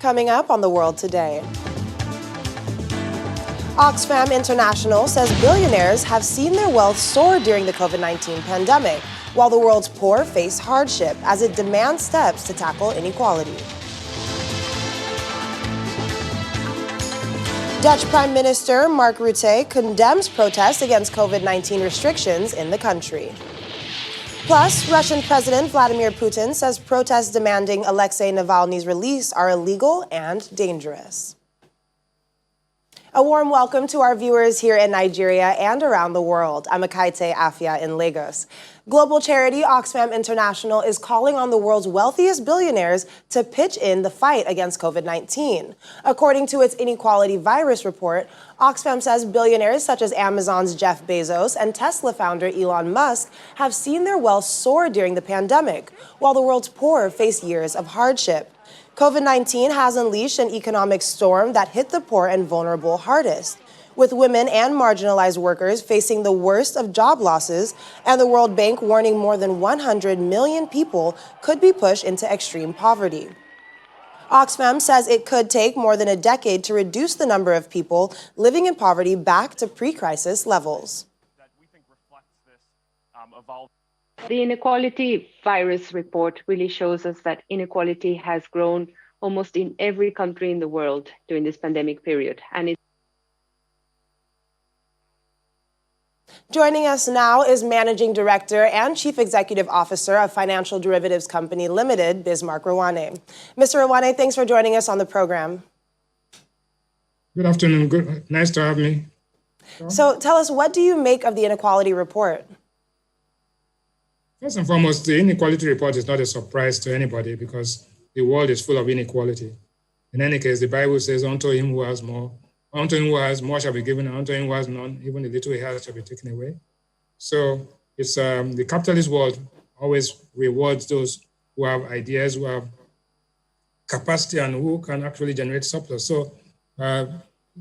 coming up on The World Today. Oxfam International says billionaires have seen their wealth soar during the COVID-19 pandemic, while the world's poor face hardship as it demands steps to tackle inequality. Dutch Prime Minister Mark Rutte condemns protests against COVID-19 restrictions in the country. Plus, Russian President Vladimir Putin says protests demanding Alexei Navalny's release are illegal and dangerous. A warm welcome to our viewers here in Nigeria and around the world. I'm Akaite Afia in Lagos. Global charity Oxfam International is calling on the world's wealthiest billionaires to pitch in the fight against COVID-19. According to its Inequality Virus report, Oxfam says billionaires such as Amazon's Jeff Bezos and Tesla founder Elon Musk have seen their wealth soar during the pandemic, while the world's poor face years of hardship. COVID-19 has unleashed an economic storm that hit the poor and vulnerable hardest, with women and marginalized workers facing the worst of job losses, and the World Bank warning more than 100 million people could be pushed into extreme poverty. Oxfam says it could take more than a decade to reduce the number of people living in poverty back to pre-crisis levels. The Inequality Virus report really shows us that inequality has grown almost in every country in the world during this pandemic period. And Joining us now is Managing Director and Chief Executive Officer of Financial Derivatives Company Limited, Bismarck Rwane. Mr. Rwane, thanks for joining us on the program. Good afternoon. Nice to have me. So tell us, what do you make of the Inequality Report? First and foremost, the Inequality Report is not a surprise to anybody because the world is full of inequality. In any case, the Bible says, unto him who has more shall be given, and unto him who has none, even the little he has shall be taken away. So it's the capitalist world always rewards those who have ideas, who have capacity, and who can actually generate surplus. So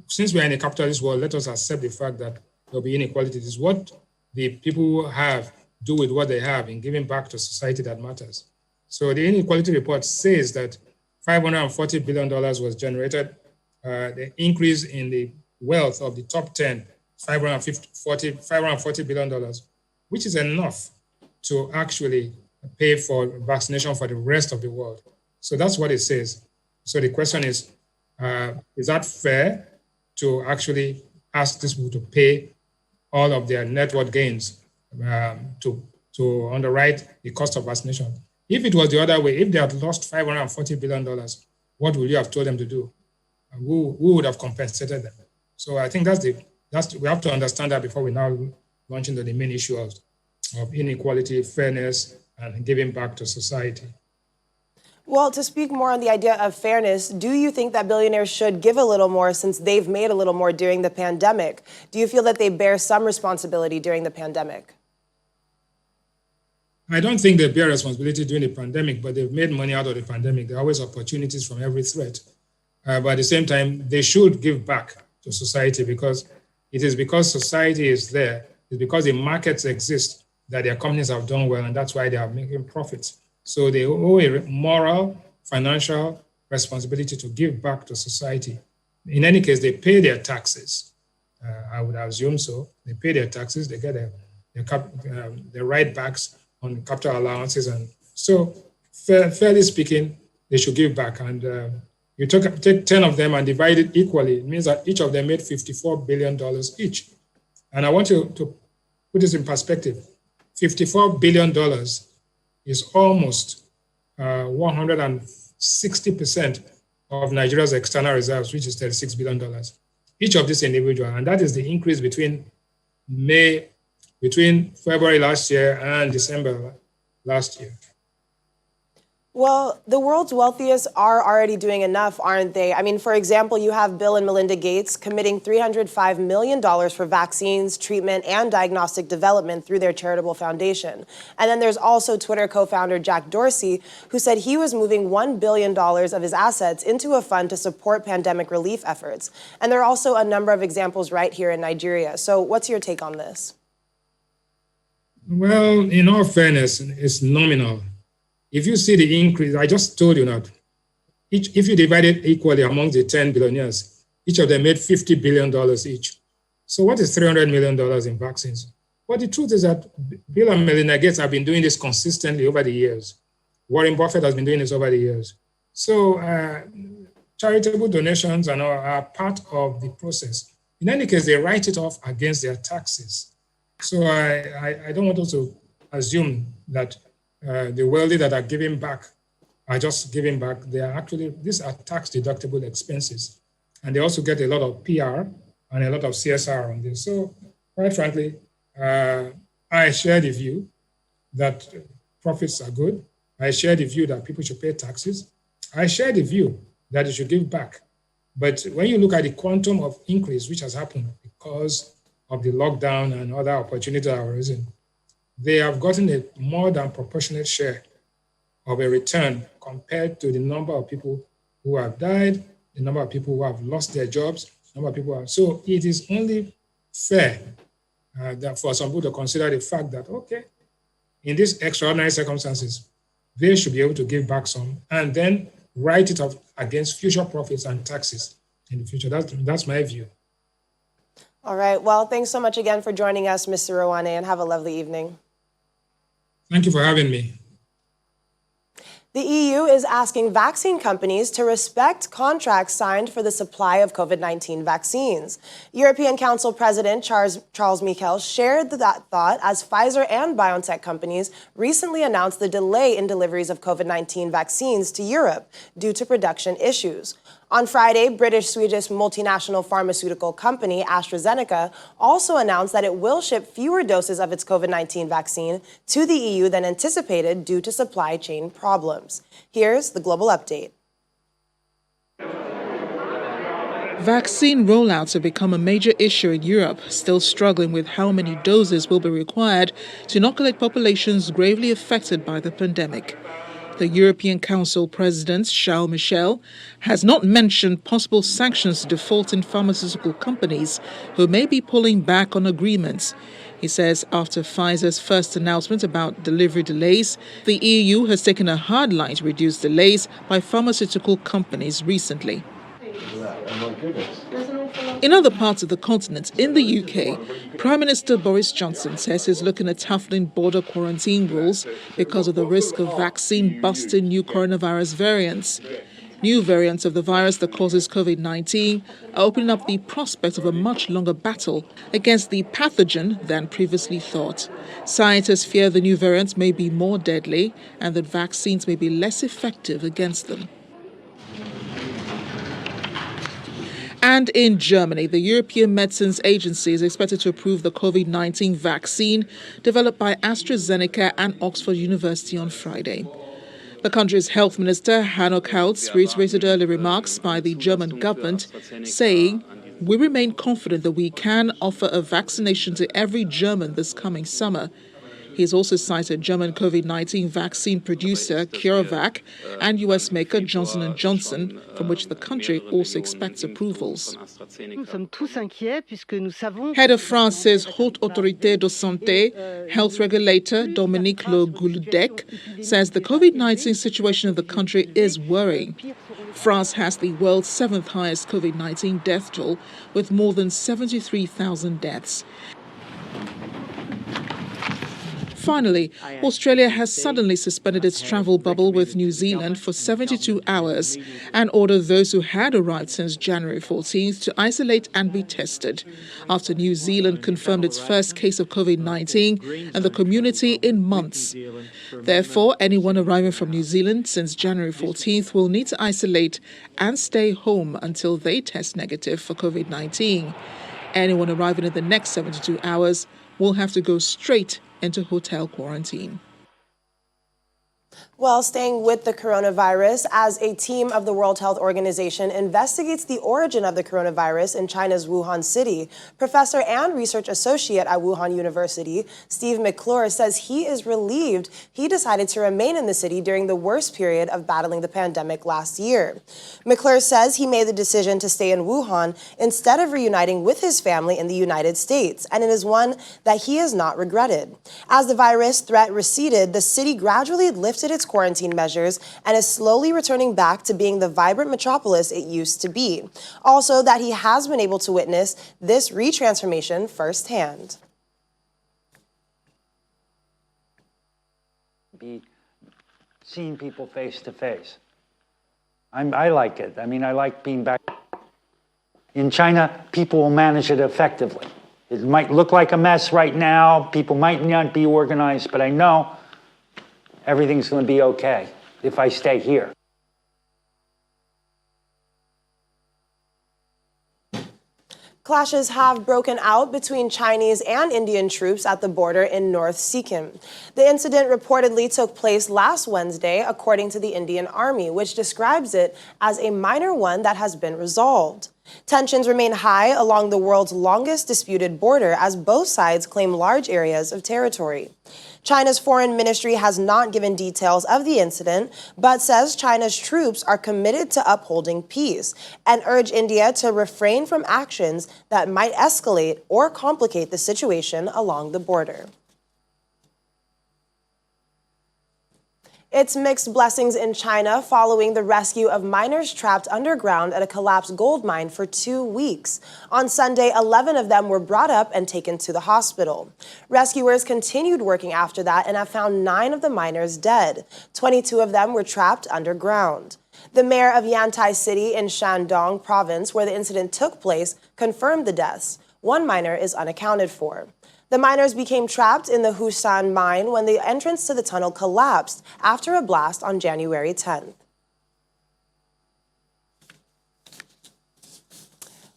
since we're in a capitalist world, let us accept the fact that there'll be inequality. It is what the people who have do with what they have in giving back to society that matters. So the Inequality Report says that $540 billion was generated, the increase in the wealth of the top 10, $540 billion, which is enough to actually pay for vaccination for the rest of the world. So that's what it says. So the question is that fair to actually ask these people to pay all of their net worth gains to underwrite the cost of vaccination? If it was the other way, if they had lost $540 billion, what would you have told them to do? Who would have compensated them? So I think we have to understand that before we now launch into the main issue of inequality, fairness, and giving back to society. Well, to speak more on the idea of fairness, do you think that billionaires should give a little more since they've made a little more during the pandemic? Do you feel that they bear some responsibility during the pandemic? I don't think they bear responsibility during the pandemic, but they've made money out of the pandemic. There are always opportunities from every threat. But at the same time, they should give back to society because it is because society is there, it's because the markets exist that their companies have done well, and that's why they are making profits. So they owe a moral, financial responsibility to give back to society. In any case, they pay their taxes. I would assume so. They pay their taxes, they get their right backs on capital allowances. And so, fairly speaking, they should give back. And you take 10 of them and divide it equally. It means that each of them made $54 billion each. And I want to put this in perspective. $54 billion is almost 160% of Nigeria's external reserves, which is $36 billion. Each of these individuals, and that is the increase between February last year and December last year. Well, the world's wealthiest are already doing enough, aren't they? I mean, for example, you have Bill and Melinda Gates committing $305 million for vaccines, treatment, and diagnostic development through their charitable foundation. And then there's also Twitter co-founder Jack Dorsey, who said he was moving $1 billion of his assets into a fund to support pandemic relief efforts. And there are also a number of examples right here in Nigeria. So what's your take on this? Well, in all fairness, it's nominal. If you see the increase, I just told you that if you divide it equally among the 10 billionaires, each of them made $50 billion each. So what is $300 million in vaccines? But the truth is that Bill and Melinda Gates have been doing this consistently over the years. Warren Buffett has been doing this over the years. So charitable donations are part of the process. In any case, they write it off against their taxes. So I don't want us to assume that the wealthy that are giving back are just giving back. They are actually, these are tax deductible expenses. And they also get a lot of PR and a lot of CSR on this. So quite frankly, I share the view that profits are good. I share the view that people should pay taxes. I share the view that they should give back. But when you look at the quantum of increase which has happened because of the lockdown and other opportunities that have arisen, they have gotten a more than proportionate share of a return compared to the number of people who have died, the number of people who have lost their jobs, the number of people who have. So it is only fair that for some people to consider the fact that, okay, in these extraordinary circumstances, they should be able to give back some and then write it off against future profits and taxes in the future. That's my view. All right. Well, thanks so much again for joining us, Mr. Rawane, and have a lovely evening. Thank you for having me. The EU is asking vaccine companies to respect contracts signed for the supply of COVID-19 vaccines. European Council President Charles Michel shared that thought as Pfizer and BioNTech companies recently announced the delay in deliveries of COVID-19 vaccines to Europe due to production issues. On Friday, British-Swedish multinational pharmaceutical company AstraZeneca also announced that it will ship fewer doses of its COVID-19 vaccine to the EU than anticipated due to supply chain problems. Here's the global update. Vaccine rollouts have become a major issue in Europe, still struggling with how many doses will be required to inoculate populations gravely affected by the pandemic. The European Council President, Charles Michel, has not mentioned possible sanctions to defaulting pharmaceutical companies who may be pulling back on agreements. He says after Pfizer's first announcement about delivery delays, the EU has taken a hard line to reduce delays by pharmaceutical companies recently. In other parts of the continent, in the UK, Prime Minister Boris Johnson says he's looking at toughening border quarantine rules because of the risk of vaccine-busting new coronavirus variants. New variants of the virus that causes COVID-19 are opening up the prospect of a much longer battle against the pathogen than previously thought. Scientists fear the new variants may be more deadly and that vaccines may be less effective against them. And in Germany, the European Medicines Agency is expected to approve the COVID-19 vaccine developed by AstraZeneca and Oxford University on Friday. The country's health minister, Hanno Kautz, reiterated earlier remarks by the German government, saying, "We remain confident that we can offer a vaccination to every German this coming summer." He has also cited German COVID-19 vaccine producer CureVac and US maker Johnson & Johnson, from which the country also expects approvals. Head of France's Haute Autorité de Santé, health regulator Dominique Le Gouldec, says the COVID-19 situation of the country is worrying. France has the world's 7th highest COVID-19 death toll, with more than 73,000 deaths. Finally, Australia has suddenly suspended its travel bubble with New Zealand for 72 hours and ordered those who had arrived since January 14th to isolate and be tested, after New Zealand confirmed its first case of COVID-19 in the community in months. Therefore, anyone arriving from New Zealand since January 14th will need to isolate and stay home until they test negative for COVID-19. Anyone arriving in the next 72 hours will have to go straight into hotel quarantine. Well, staying with the coronavirus, as a team of the World Health Organization investigates the origin of the coronavirus in China's Wuhan city, professor and research associate at Wuhan University, Steve McClure, says he is relieved he decided to remain in the city during the worst period of battling the pandemic last year. McClure says he made the decision to stay in Wuhan instead of reuniting with his family in the United States, and it is one that he has not regretted. As the virus threat receded, the city gradually lifted its its quarantine measures and is slowly returning back to being the vibrant metropolis it used to be. Also, that he has been able to witness this retransformation firsthand. Be seeing people face to face. I like it. I mean, I like being back. In China, people will manage it effectively. It might look like a mess right now. People might not be organized, but I know everything's going to be okay if I stay here. Clashes have broken out between Chinese and Indian troops at the border in North Sikkim. The incident reportedly took place last Wednesday, according to the Indian Army, which describes it as a minor one that has been resolved. Tensions remain high along the world's longest disputed border as both sides claim large areas of territory. China's foreign ministry has not given details of the incident, but says China's troops are committed to upholding peace and urge India to refrain from actions that might escalate or complicate the situation along the border. It's mixed blessings in China following the rescue of miners trapped underground at a collapsed gold mine for 2 weeks. On Sunday, 11 of them were brought up and taken to the hospital. Rescuers continued working after that and have found 9 of the miners dead. 22 of them were trapped underground. The mayor of Yantai City in Shandong province, where the incident took place, confirmed the deaths. 1 miner is unaccounted for. The miners became trapped in the Husan mine when the entrance to the tunnel collapsed after a blast on January 10th.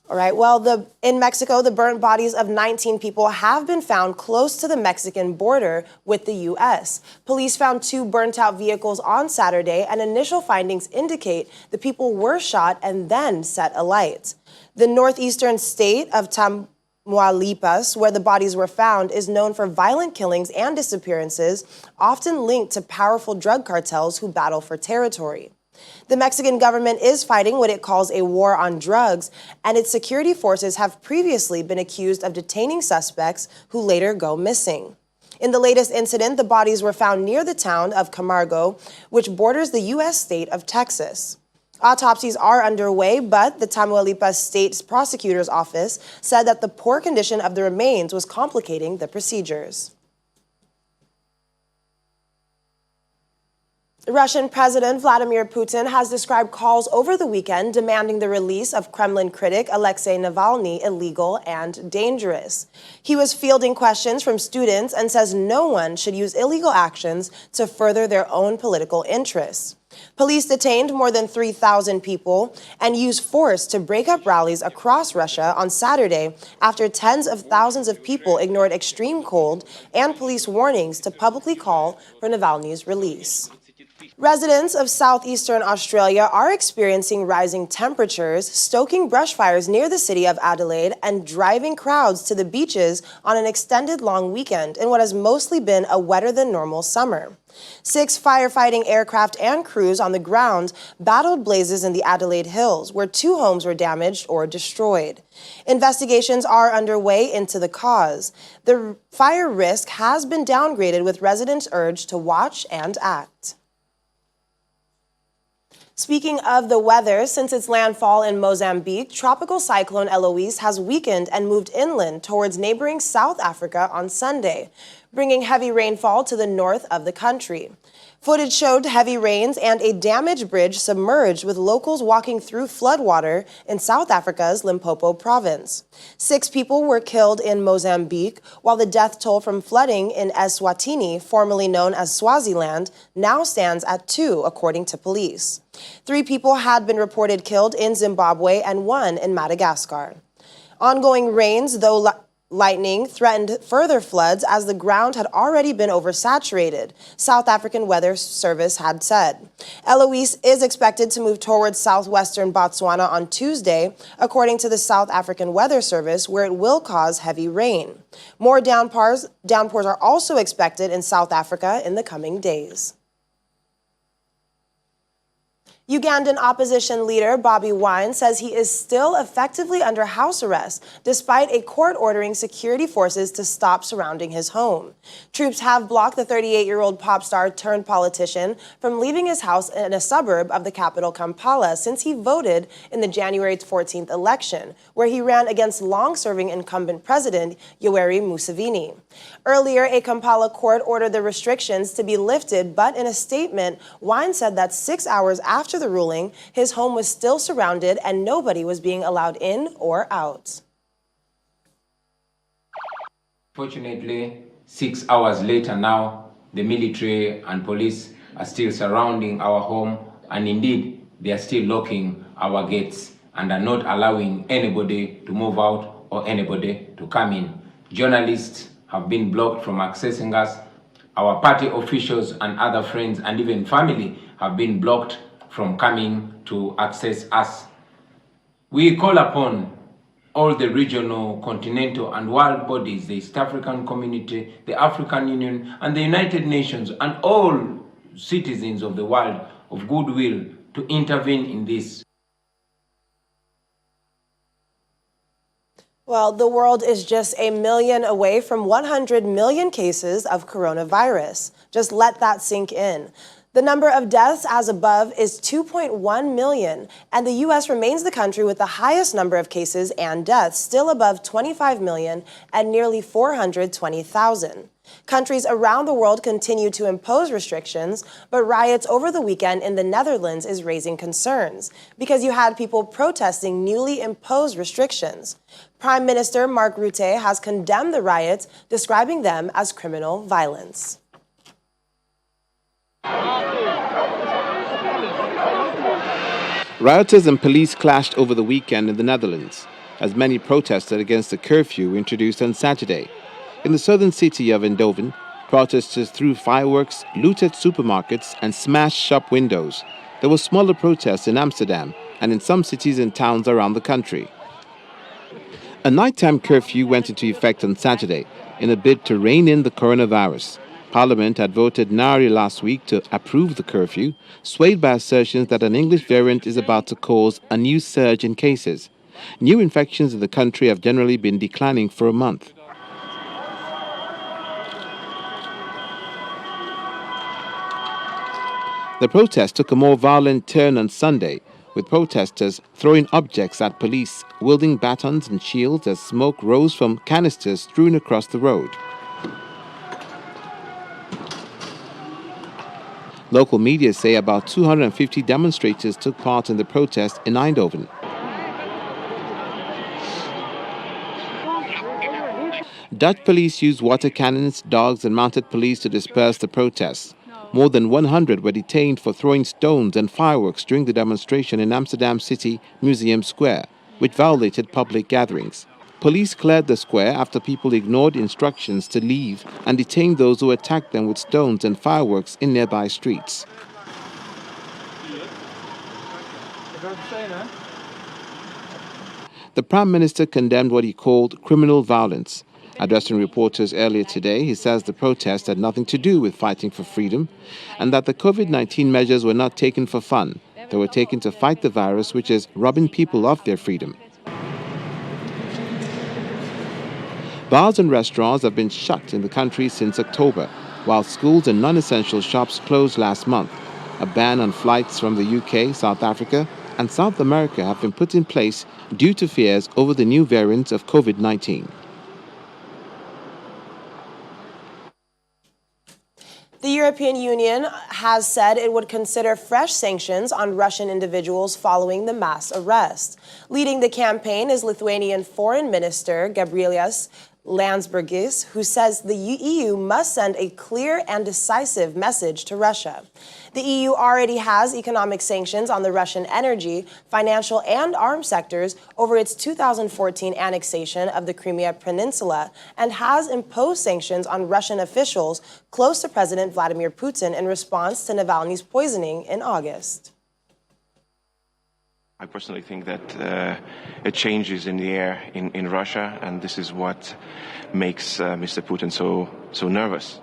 All right, well, in Mexico, the burnt bodies of 19 people have been found close to the Mexican border with the U.S. Police found 2 burnt-out vehicles on Saturday, and initial findings indicate the people were shot and then set alight. The northeastern state of Tamaulipas, where the bodies were found, is known for violent killings and disappearances, often linked to powerful drug cartels who battle for territory. The Mexican government is fighting what it calls a war on drugs, and its security forces have previously been accused of detaining suspects who later go missing. In the latest incident, the bodies were found near the town of Camargo, which borders the U.S. state of Texas. Autopsies are underway, but the Tamaulipas State Prosecutor's Office said that the poor condition of the remains was complicating the procedures. Russian President Vladimir Putin has described calls over the weekend demanding the release of Kremlin critic Alexei Navalny illegal and dangerous. He was fielding questions from students and says no one should use illegal actions to further their own political interests. Police detained more than 3,000 people and used force to break up rallies across Russia on Saturday after tens of thousands of people ignored extreme cold and police warnings to publicly call for Navalny's release. Residents of southeastern Australia are experiencing rising temperatures, stoking brush fires near the city of Adelaide and driving crowds to the beaches on an extended long weekend in what has mostly been a wetter than normal summer. 6 firefighting aircraft and crews on the ground battled blazes in the Adelaide Hills, where 2 homes were damaged or destroyed. Investigations are underway into the cause. The fire risk has been downgraded, with residents urged to watch and act. Speaking of the weather, since its landfall in Mozambique, tropical cyclone Eloise has weakened and moved inland towards neighboring South Africa on Sunday, bringing heavy rainfall to the north of the country. Footage showed heavy rains and a damaged bridge submerged, with locals walking through floodwater in South Africa's Limpopo province. 6 people were killed in Mozambique, while the death toll from flooding in Eswatini, formerly known as Swaziland, now stands at 2, according to police. 3 people had been reported killed in Zimbabwe and 1 in Madagascar. Ongoing rains, though lightning, threatened further floods as the ground had already been oversaturated, South African Weather Service had said. Eloise is expected to move towards southwestern Botswana on Tuesday, according to the South African Weather Service, where it will cause heavy rain. More downpours are also expected in South Africa in the coming days. Ugandan opposition leader Bobi Wine says he is still effectively under house arrest, despite a court ordering security forces to stop surrounding his home. Troops have blocked the 38-year-old pop star turned politician from leaving his house in a suburb of the capital, Kampala, since he voted in the January 14th election, where he ran against long-serving incumbent president Yoweri Museveni. Earlier, a Kampala court ordered the restrictions to be lifted, but in a statement, Wine said that 6 hours after the ruling, his home was still surrounded and nobody was being allowed in or out. Fortunately, 6 hours later now, the military and police are still surrounding our home, and indeed, they are still locking our gates and are not allowing anybody to move out or anybody to come in. Journalists have been blocked from accessing us. Our party officials and other friends and even family have been blocked from coming to access us. We call upon all the regional, continental and world bodies, the East African Community, the African Union and the United Nations and all citizens of the world of goodwill to intervene in this. Well, the world is just 1 million away from 100 million cases of coronavirus. Just let that sink in. The number of deaths as above is 2.1 million, and the U.S. remains the country with the highest number of cases and deaths, still above 25 million and nearly 420,000. Countries around the world continue to impose restrictions, but riots over the weekend in the Netherlands is raising concerns because you had people protesting newly imposed restrictions. Prime Minister Mark Rutte has condemned the riots, describing them as criminal violence. Rioters and police clashed over the weekend in the Netherlands, as many protested against the curfew introduced on Saturday. In the southern city of Eindhoven, protesters threw fireworks, looted supermarkets, and smashed shop windows. There were smaller protests in Amsterdam and in some cities and towns around the country. A nighttime curfew went into effect on Saturday in a bid to rein in the coronavirus. Parliament had voted narrowly last week to approve the curfew, swayed by assertions that an English variant is about to cause a new surge in cases. New infections in the country have generally been declining for a month. The protest took a more violent turn on Sunday, with protesters throwing objects at police, wielding batons and shields as smoke rose from canisters strewn across the road. Local media say about 250 demonstrators took part in the protest in Eindhoven. Dutch police used water cannons, dogs and mounted police to disperse the protests. More than 100 were detained for throwing stones and fireworks during the demonstration in Amsterdam City Museum Square, which violated public gatherings. Police cleared the square after people ignored instructions to leave and detained those who attacked them with stones and fireworks in nearby streets. The Prime Minister condemned what he called criminal violence. Addressing reporters earlier today, he says the protest had nothing to do with fighting for freedom and that the COVID-19 measures were not taken for fun. They were taken to fight the virus, which is robbing people of their freedom. Bars and restaurants have been shut in the country since October, while schools and non-essential shops closed last month. A ban on flights from the UK, South Africa, and South America have been put in place due to fears over the new variants of COVID-19. The European Union has said it would consider fresh sanctions on Russian individuals following the mass arrest. Leading the campaign is Lithuanian Foreign Minister Gabrielius Landsbergis, who says the EU must send a clear and decisive message to Russia. The EU already has economic sanctions on the Russian energy, financial, and arms sectors over its 2014 annexation of the Crimea Peninsula and has imposed sanctions on Russian officials close to President Vladimir Putin in response to Navalny's poisoning in August. I personally think that a change is in the air in Russia, and this is what makes Mr. Putin so nervous.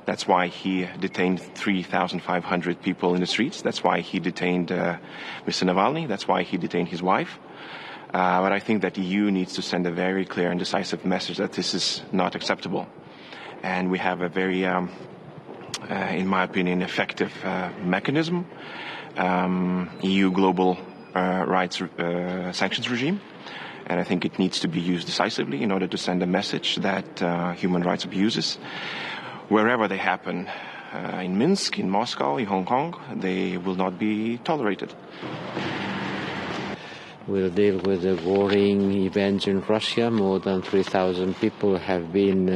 That's why he detained 3,500 people in the streets. That's why he detained Mr. Navalny. That's why he detained his wife. But I think that the EU needs to send a very clear and decisive message that this is not acceptable. And we have a very, in my opinion, effective mechanism, EU global rights sanctions regime. And I think it needs to be used decisively in order to send a message that human rights abuses, wherever they happen, in Minsk, in Moscow, in Hong Kong, they will not be tolerated. We'll deal with the worrying events in Russia. More than 3,000 people have been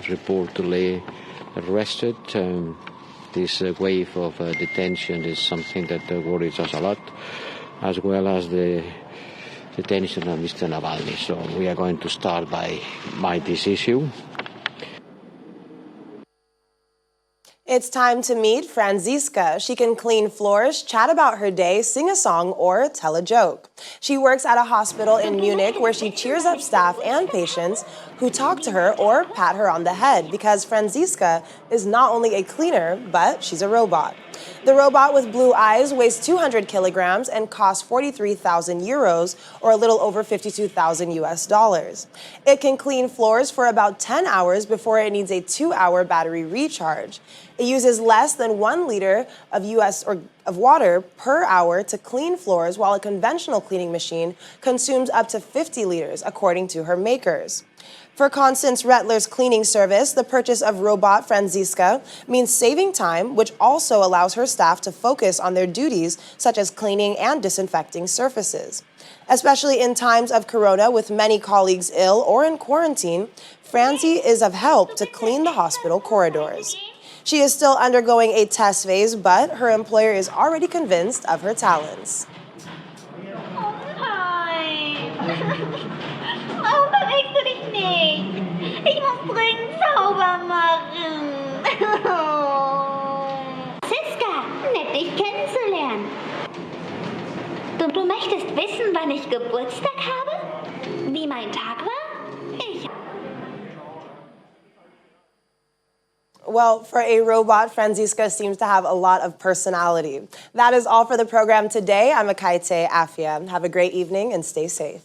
reportedly arrested. This wave of detention is something that worries us a lot, as well as the detention of Mr. Navalny. So we are going to start by this issue. It's time to meet Franziska. She can clean floors, chat about her day, sing a song, or tell a joke. She works at a hospital in Munich where she cheers up staff and patients who talk to her or pat her on the head, because Franziska is not only a cleaner, but she's a robot. The robot with blue eyes weighs 200 kilograms and costs 43,000 euros, or a little over 52,000 US dollars. It can clean floors for about 10 hours before it needs a 2-hour battery recharge. It uses less than 1 liter of water per hour to clean floors, while a conventional cleaning machine consumes up to 50 liters, according to her makers. For Constance Rettler's cleaning service, the purchase of robot Franziska means saving time, which also allows her staff to focus on their duties, such as cleaning and disinfecting surfaces. Especially in times of corona, with many colleagues ill or in quarantine, Franzi is of help to clean the hospital corridors. She is still undergoing a test phase, but her employer is already convinced of her talents. Warum bewegst du dich nicht? Ich muss dringend sauber machen. Franziska, nett dich kennenzulernen. Du möchtest wissen, wann ich Geburtstag habe? Wie mein Tag war? Ich... Well, for a robot, Franziska seems to have a lot of personality. That is all for the program today. I'm Akaite Afia. Have a great evening and stay safe.